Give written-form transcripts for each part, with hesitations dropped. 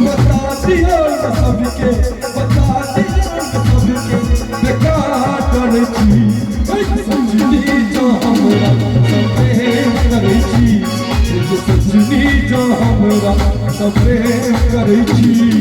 बता दिया सबके बेकार करे छी सजनी जो हमरा प्रेम करे छी सजनी जो हमरा प्रेम करे छी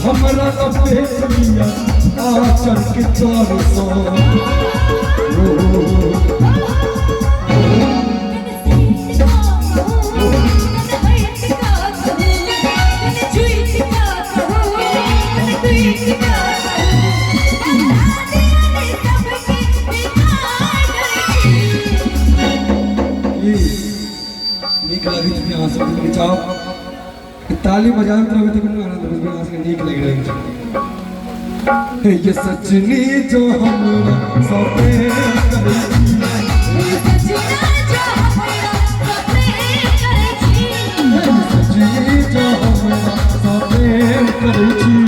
हमरा लपेटिया आचर के तोर सो ताली बजाए तो अभी तक आनंद नीक लग रही है ये सजनी जो हमरा सपने सजनी जो हमरा सपने करे छी